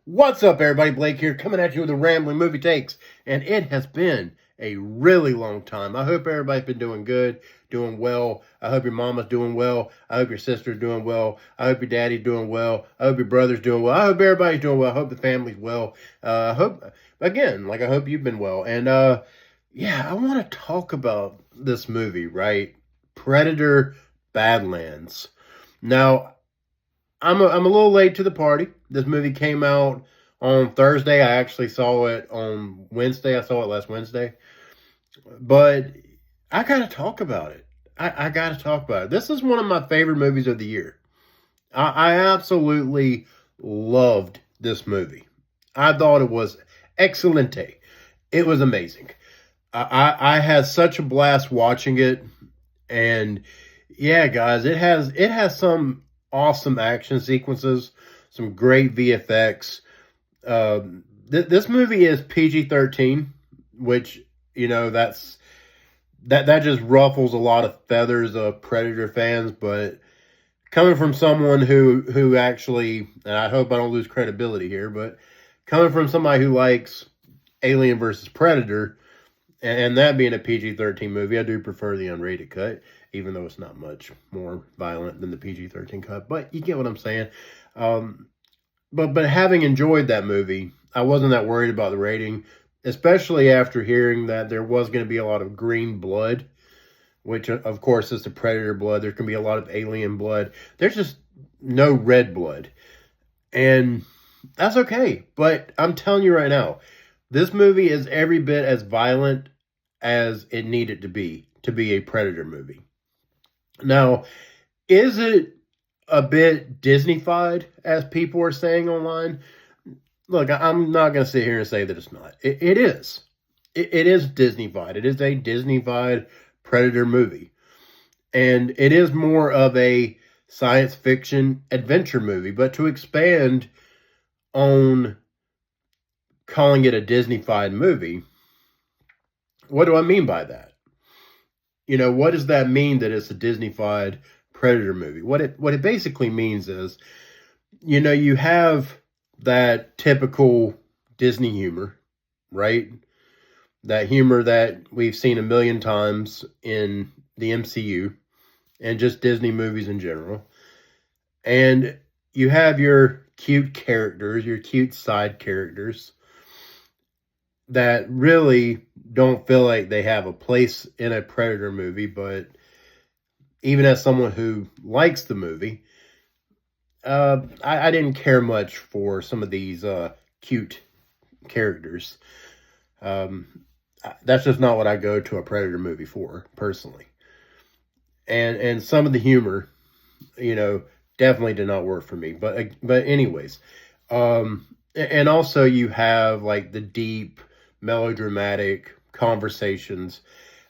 What's up, everybody? Blake here, coming at you with a rambling movie takes, and it has been a really long time. I hope everybody's been doing good, doing well. I hope your mama's doing well. I hope your sister's doing well. I hope your daddy's doing well. I hope your brother's doing well. I hope everybody's doing well. I hope the family's well. I hope, again, I hope you've been well. And yeah, I want to talk about this movie, right? Predator Badlands. Now, I'm a little late to the party. This movie came out on Thursday. I actually saw it on Wednesday. I saw it last Wednesday. But I got to talk about it. I got to talk about it. This is one of my favorite movies of the year. I absolutely loved this movie. I thought it was excelente. It was amazing. I had such a blast watching it. And yeah, guys, it has some awesome action sequences, some great VFX. This movie is PG-13, which that just ruffles a lot of feathers of Predator fans. But coming from someone who actually, and I hope I don't lose credibility here, but coming from somebody who likes Alien versus Predator, and that being a PG-13 movie, I do prefer the unrated cut, even though it's not much more violent than the PG-13 cut. But you get what I'm saying. But having enjoyed that movie, I wasn't that worried about the rating, especially after hearing that there was going to be a lot of green blood, which, of course, is the Predator blood. There's going to be a lot of alien blood. There's just no red blood. And that's okay. But I'm telling you right now, this movie is every bit as violent as it needed to be a Predator movie. Now, is it a bit Disney-fied, as people are saying online? Look, I'm not going to sit here and say that it's not. It is. It is Disney-fied. It is a Disney-fied Predator movie. And it is more of a science fiction adventure movie. But to expand on calling it a Disney-fied movie, what do I mean by that? What does that mean that it's a Disney-fied Predator movie? What it basically means is, you have that typical Disney humor, right? That humor that we've seen a million times in the MCU and just Disney movies in general. And you have your cute characters, your cute side characters that really don't feel like they have a place in a Predator movie. But even as someone who likes the movie, I didn't care much for some of these cute characters. That's just not what I go to a Predator movie for, personally. And some of the humor, definitely did not work for me. But anyways, and also you have like the deep melodramatic conversations.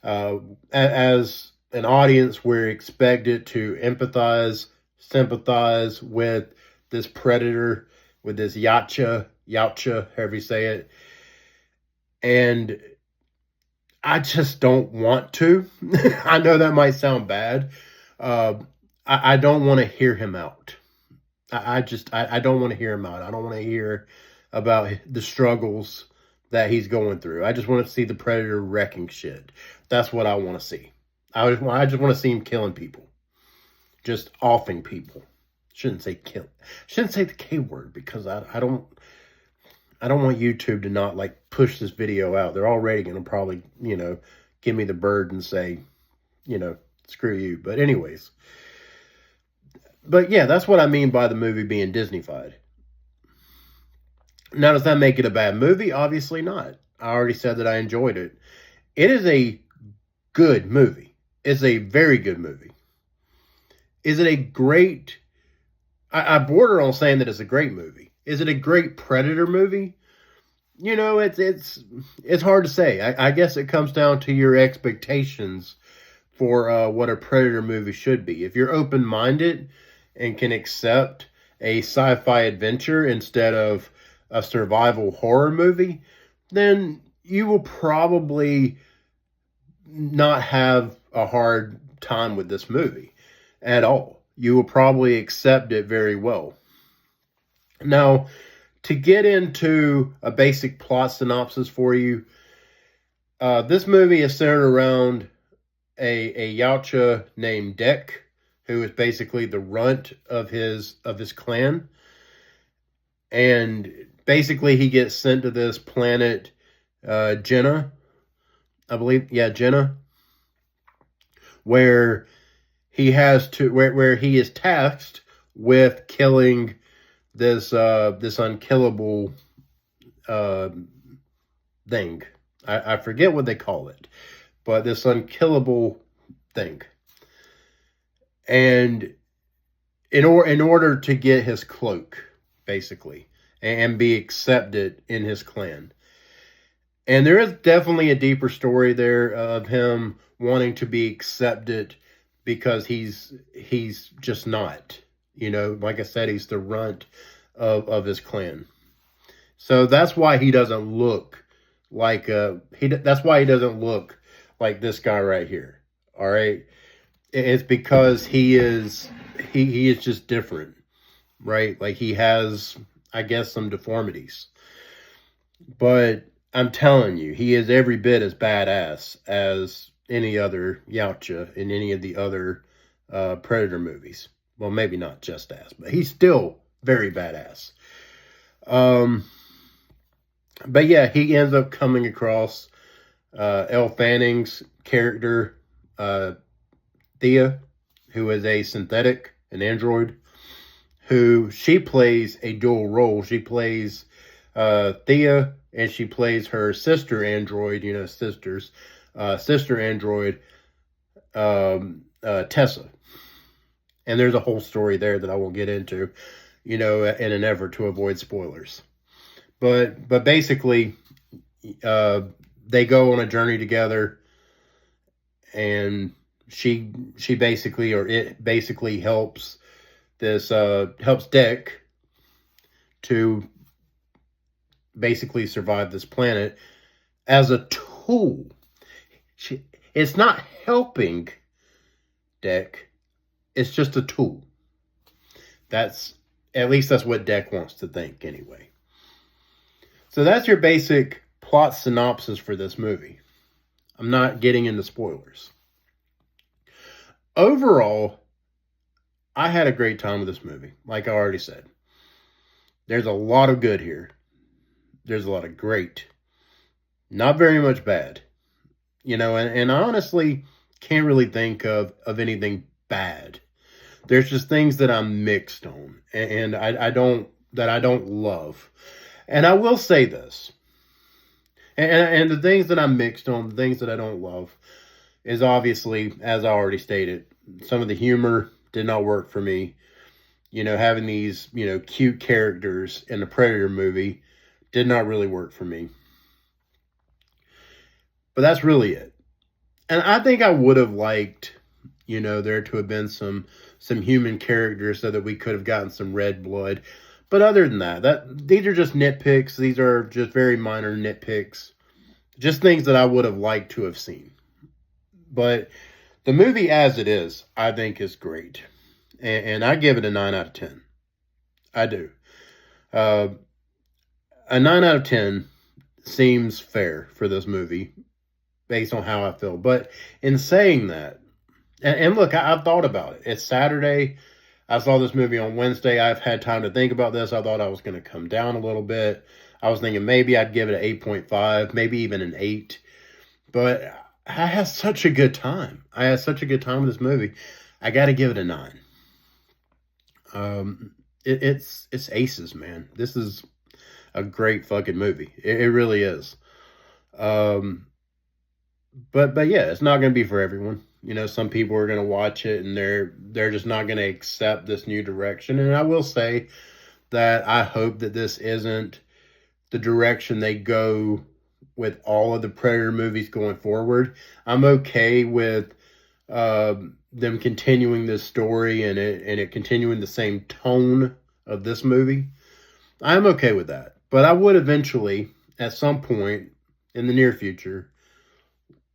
As an audience, we're expected to empathize, sympathize with this predator, with this Yacha, however you say it. And I just don't want to. I know that might sound bad. I don't want to hear him out. I don't want to hear him out. I don't want to hear about the struggles that he's going through. I just want to see the Predator wrecking shit. That's what I want to see. I just want to see him killing people. Just offing people. Shouldn't say kill. Shouldn't say the K word, because I don't want YouTube to not push this video out. They're already going to probably, give me the bird and say, screw you. But anyways. But yeah, that's what I mean by the movie being Disney-fied. Now, does that make it a bad movie? Obviously not. I already said that I enjoyed it. It is a good movie. It's a very good movie. Is it a great... I border on saying that it's a great movie. Is it a great Predator movie? It's hard to say. I guess it comes down to your expectations for what a Predator movie should be. If you're open-minded and can accept a sci-fi adventure instead of a survival horror movie, then you will probably not have a hard time with this movie at all. You will probably accept it very well. Now, to get into a basic plot synopsis for you, this movie is centered around a Yautja named Dek, who is basically the runt of his clan. And basically he gets sent to this planet, Jenna, I believe. Yeah, Jenna. Where he has to, where he is tasked with killing this unkillable thing. I forget what they call it, but this unkillable thing. And in order to get his cloak, basically, and be accepted in his clan. And there is definitely a deeper story there of him wanting to be accepted because he's just not. You know, like I said, he's the runt of his clan. So that's why he doesn't look like that's why he doesn't look like this guy right here. All right. It's because he is just different, right? Like he has, I guess, some deformities. But I'm telling you, he is every bit as badass as any other Yautja in any of the other Predator movies. Well, maybe not just as, but he's still very badass. But yeah, he ends up coming across Elle Fanning's character, Thea, who is a synthetic, an android, who she plays a dual role. She plays Thea, and she plays her sister android, sister android, Tessa. And there's a whole story there that I won't get into, in an effort to avoid spoilers. But basically, they go on a journey together, and it basically helps Dek to basically survive this planet as a tool. It's not helping Dek. It's just a tool. At least that's what Dek wants to think anyway. So that's your basic plot synopsis for this movie. I'm not getting into spoilers. Overall, I had a great time with this movie, like I already said. There's a lot of good here. There's a lot of great. Not very much bad. And I honestly can't really think of anything bad. There's just things that I'm mixed on, and I don't love. And I will say this, and the things that I'm mixed on, the things that I don't love, is obviously, as I already stated, some of the humor did not work for me. Having these, cute characters in a Predator movie did not really work for me. But that's really it. And I think I would have liked, there to have been some human characters so that we could have gotten some red blood. But other than that, these are just nitpicks. These are just very minor nitpicks. Just things that I would have liked to have seen. But the movie as it is, I think is great. And I give it a 9 out of 10. I do. A 9 out of 10 seems fair for this movie based on how I feel. But in saying that, and look, I've thought about it. It's Saturday. I saw this movie on Wednesday. I've had time to think about this. I thought I was going to come down a little bit. I was thinking maybe I'd give it an 8.5, maybe even an 8. But I had such a good time. I had such a good time with this movie. I got to give it a 9. It's aces, man. This is a great fucking movie. It really is. But yeah, it's not going to be for everyone. Some people are going to watch it and they're just not going to accept this new direction. And I will say that I hope that this isn't the direction they go with all of the Predator movies going forward. I'm okay with them continuing this story and it continuing the same tone of this movie. I'm okay with that. But I would eventually, at some point in the near future,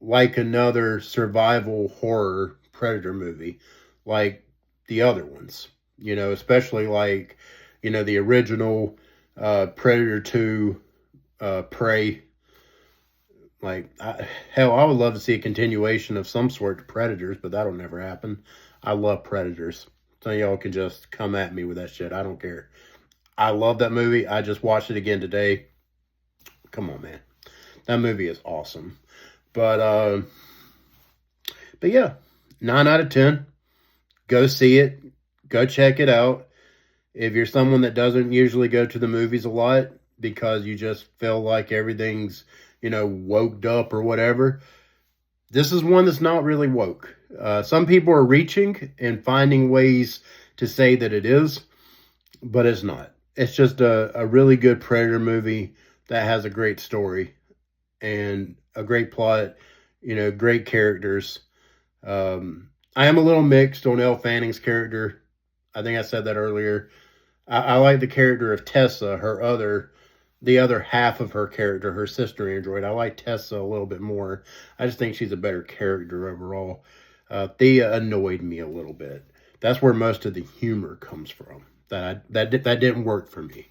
like another survival horror Predator movie, like the other ones, especially like, the original Predator 2, Prey. Like, hell, I would love to see a continuation of some sort to Predators, but that'll never happen. I love Predators. So y'all can just come at me with that shit. I don't care. I love that movie. I just watched it again today. Come on, man. That movie is awesome. But yeah, 9 out of 10. Go see it. Go check it out. If you're someone that doesn't usually go to the movies a lot because you just feel like everything's, woked up or whatever, this is one that's not really woke. Some people are reaching and finding ways to say that it is, but it's not. It's just a really good Predator movie that has a great story and a great plot, great characters. I am a little mixed on Elle Fanning's character. I think I said that earlier. I like the character of Tessa, the other half of her character, her sister android. I like Tessa a little bit more. I just think she's a better character overall. Thea annoyed me a little bit. That's where most of the humor comes from. That didn't work for me.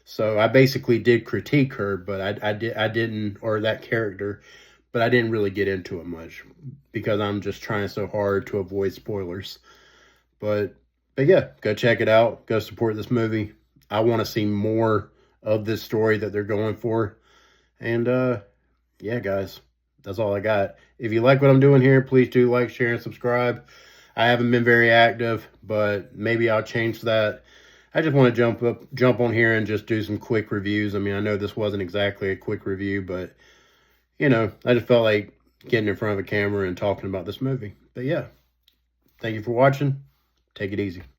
So I basically did critique her, but I didn't, or that character, but I didn't really get into it much because I'm just trying so hard to avoid spoilers. But yeah, go check it out. Go support this movie. I want to see more of this story that they're going for. And yeah, guys, that's all I got. If you like what I'm doing here, please do like, share, and subscribe. I haven't been very active, but maybe I'll change that. I just want to jump on here and just do some quick reviews. I mean, I know this wasn't exactly a quick review, but I just felt like getting in front of a camera and talking about this movie. But yeah, thank you for watching. Take it easy.